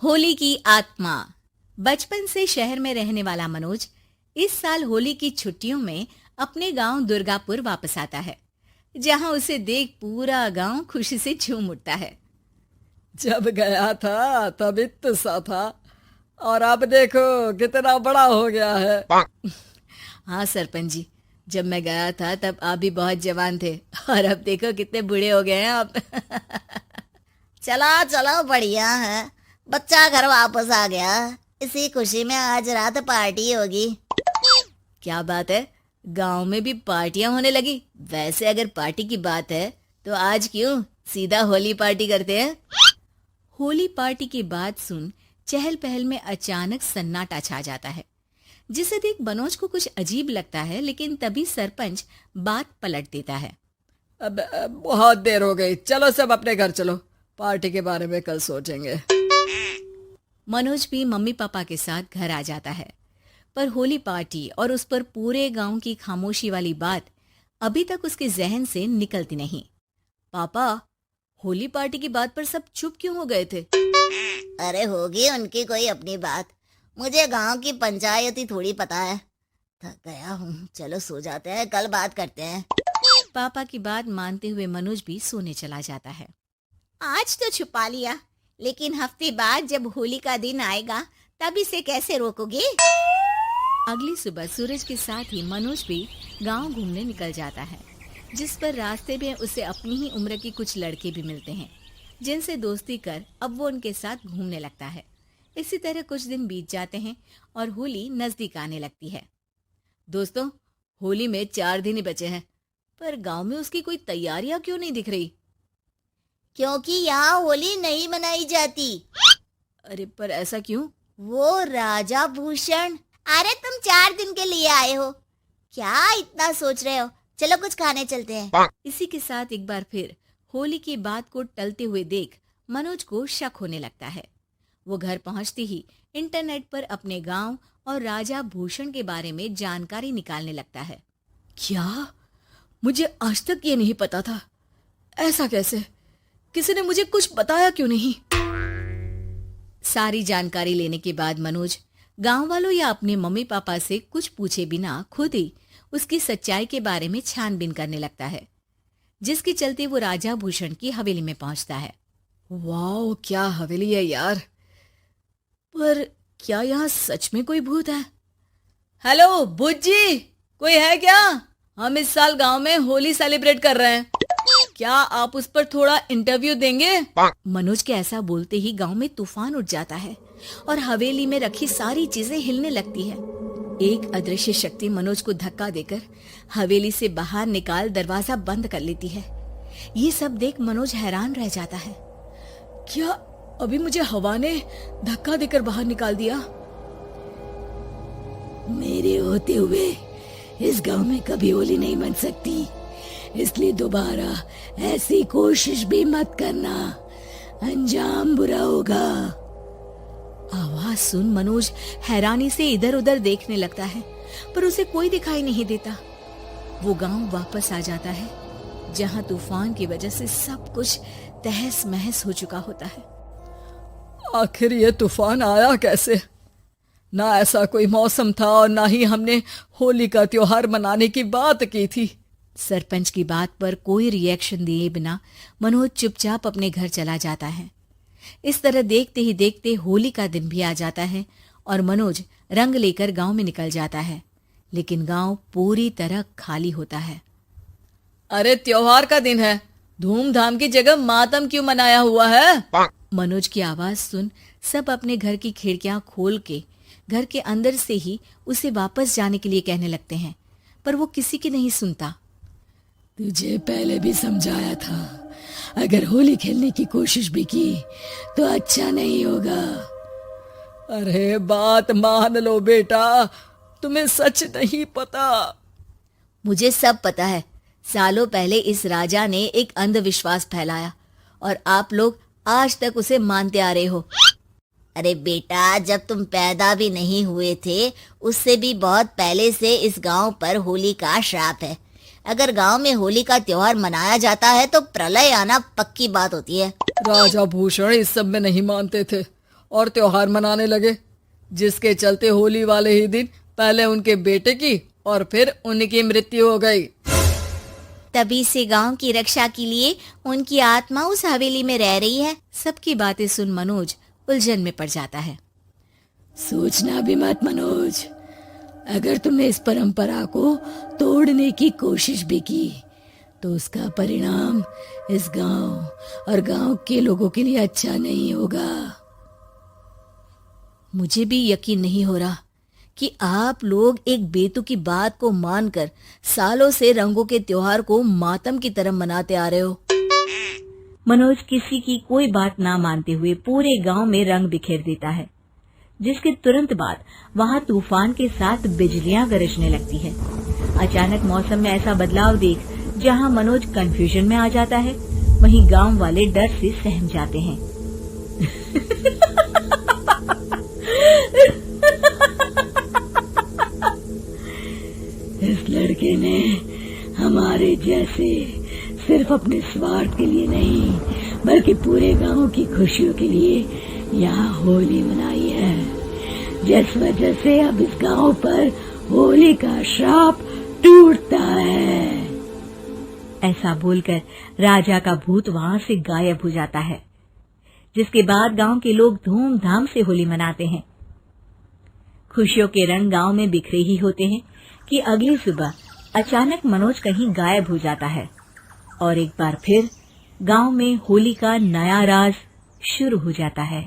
होली की आत्मा। बचपन से शहर में रहने वाला मनोज इस साल होली की छुट्टियों में अपने गांव दुर्गापुर वापस आता है, जहां उसे देख पूरा गांव खुशी से झूम उठता है। जब गया था तब इतना सा था और अब देखो कितना बड़ा हो गया है। हाँ सरपंच जी, जब मैं गया था तब आप भी बहुत जवान थे और अब देखो कितने बूढ़े हो गए हैं आप। चलो चलो, बढ़िया है। बच्चा घर वापस आ गया। इसी खुशी में आज रात पार्टी होगी। क्या बात है, गांव में भी पार्टियां होने लगी। वैसे अगर पार्टी की बात है तो आज क्यों सीधा होली पार्टी करते हैं। होली पार्टी की बात सुन चहल पहल में अचानक सन्नाटा छा जाता है, जिसे देख मनोज को कुछ अजीब लगता है। लेकिन तभी सरपंच बात पलट देता है। अब बहुत देर हो गई, चलो सब अपने घर चलो, पार्टी के बारे में कल सोचेंगे। मनोज भी मम्मी पापा के साथ घर आ जाता है, पर होली पार्टी और उस पर पूरे गांव की खामोशी वाली बात अभी तक उसके जहन से निकलती नहीं। पापा, होली पार्टी की बात पर सब चुप क्यों हो गए थे? अरे होगी उनकी कोई अपनी बात। मुझे गांव की पंचायत ही थोड़ी पता है। थक गया हूँ, चलो सो जाते हैं, कल बात करते हैं। पापा की बात मानते हुए मनोज भी सोने चला जाता है। आज तो छुपा लिया, लेकिन हफ्ते बाद जब होली का दिन आएगा तब इसे कैसे रोकोगे? अगली सुबह सूरज के साथ ही मनोज भी गांव घूमने निकल जाता है, जिस पर रास्ते में उसे अपनी ही उम्र के कुछ लड़के भी मिलते हैं, जिनसे दोस्ती कर अब वो उनके साथ घूमने लगता है। इसी तरह कुछ दिन बीत जाते हैं और होली नजदीक आने लगती है। दोस्तों, होली में 4 दिन ही बचे हैं, पर गांव में उसकी कोई तैयारियां क्यों नहीं दिख रही? क्योंकि यहाँ होली नहीं मनाई जाती। अरे पर ऐसा क्यों? वो राजा भूषण। अरे तुम 4 दिन के लिए आए हो, क्या इतना सोच रहे हो? चलो कुछ खाने चलते हैं। इसी के साथ एक बार फिर होली की बात को टलते हुए देख मनोज को शक होने लगता है। वो घर पहुंचते ही इंटरनेट पर अपने गांव और राजा भूषण के बारे में जानकारी निकालने लगता है। क्या? मुझे आज तक ये नहीं पता था। ऐसा कैसे? किसी ने मुझे कुछ बताया क्यों नहीं? सारी जानकारी लेने के बाद मनोज गांव वालों या अपने मम्मी पापा से कुछ पूछे बिना खुद ही उसकी सच्चाई के बारे में छानबीन करने लगता है, जिसके चलते वो राजा भूषण की हवेली में पहुंचता है। वाह, क्या हवेली है यार। पर क्या यहाँ सच में कोई भूत है? हेलो भूत जी, कोई है क्या? हम इस साल गांव में होली सेलिब्रेट कर रहे हैं, क्या आप उस पर थोड़ा इंटरव्यू देंगे? मनोज के ऐसा बोलते ही गांव में तूफान उठ जाता है और हवेली में रखी सारी चीजें हिलने लगती है। एक अदृश्य शक्ति मनोज को धक्का देकर हवेली से बाहर निकाल दरवाजा बंद कर लेती है। ये सब देख मनोज हैरान रह जाता है। क्या अभी मुझे हवा ने धक्का देकर बाहर निकाल दिया? मेरे होते हुए इस गांव में कभी होली नहीं बन सकती, इसलिए दोबारा ऐसी कोशिश भी मत करना, अंजाम बुरा होगा। आवाज सुन मनोज हैरानी से इधर उधर देखने लगता है, पर उसे कोई दिखाई नहीं देता। वो गांव वापस आ जाता है, जहां तूफान की वजह से सब कुछ तहस महस हो चुका होता है। आखिर ये तूफान आया कैसे? ना ऐसा कोई मौसम था और ना ही हमने होली का त्योहार मनाने की बात की थी। सरपंच की बात पर कोई रिएक्शन दिए बिना मनोज चुपचाप अपने घर चला जाता है। इस तरह देखते ही देखते होली का दिन भी आ जाता है और मनोज रंग लेकर गांव में निकल जाता है, लेकिन गांव पूरी तरह खाली होता है। अरे त्योहार का दिन है, धूमधाम की जगह मातम क्यों मनाया हुआ है? मनोज की आवाज सुन सब अपने घर की खिड़कियां खोल के घर के अंदर से ही उसे वापस जाने के लिए कहने लगते हैं, पर वो किसी की नहीं सुनता। तुझे पहले भी समझाया था, अगर होली खेलने की कोशिश भी की तो अच्छा नहीं होगा। अरे बात मान लो बेटा, तुम्हें सच नहीं पता। मुझे सब पता है। सालों पहले इस राजा ने एक अंधविश्वास फैलाया और आप लोग आज तक उसे मानते आ रहे हो। अरे बेटा, जब तुम पैदा भी नहीं हुए थे उससे भी बहुत पहले से इस गांव पर होली का श्राप है। अगर गांव में होली का त्योहार मनाया जाता है तो प्रलय आना पक्की बात होती है। राजा भूषण इस सब में नहीं मानते थे और त्योहार मनाने लगे, जिसके चलते होली वाले ही दिन पहले उनके बेटे की और फिर उनकी मृत्यु हो गई। तभी से गांव की रक्षा के लिए उनकी आत्मा उस हवेली में रह रही है। सबकी बातें सुन मनोज उलझन में पड़ जाता है। सोचना भी मत मनोज, अगर तुमने इस परंपरा को तोड़ने की कोशिश भी की तो उसका परिणाम इस गांव और गांव के लोगों के लिए अच्छा नहीं होगा। मुझे भी यकीन नहीं हो रहा कि आप लोग एक बेतुकी बात को मानकर सालों से रंगों के त्योहार को मातम की तरह मनाते आ रहे हो। मनोज किसी की कोई बात ना मानते हुए पूरे गांव में रंग बिखेर देता है, जिसके तुरंत बाद वहां तूफान के साथ बिजलियां गरजने लगती है। अचानक मौसम में ऐसा बदलाव देख जहां मनोज कंफ्यूजन में आ जाता है, वहीं गांव वाले डर से सहम जाते हैं। इस लड़के ने हमारे जैसे सिर्फ अपने स्वार्थ के लिए नहीं बल्कि पूरे गांव की खुशियों के लिए यहाँ होली मनाई है, जिस वजह से अब इस गांव पर होली का श्राप टूटता है। ऐसा बोलकर राजा का भूत वहां से गायब हो जाता है, जिसके बाद गांव के लोग धूमधाम से होली मनाते हैं। खुशियों के रंग गांव में बिखरे ही होते हैं कि अगली सुबह अचानक मनोज कहीं गायब हो जाता है और एक बार फिर गांव में होली का नया राज शुरू हो जाता है।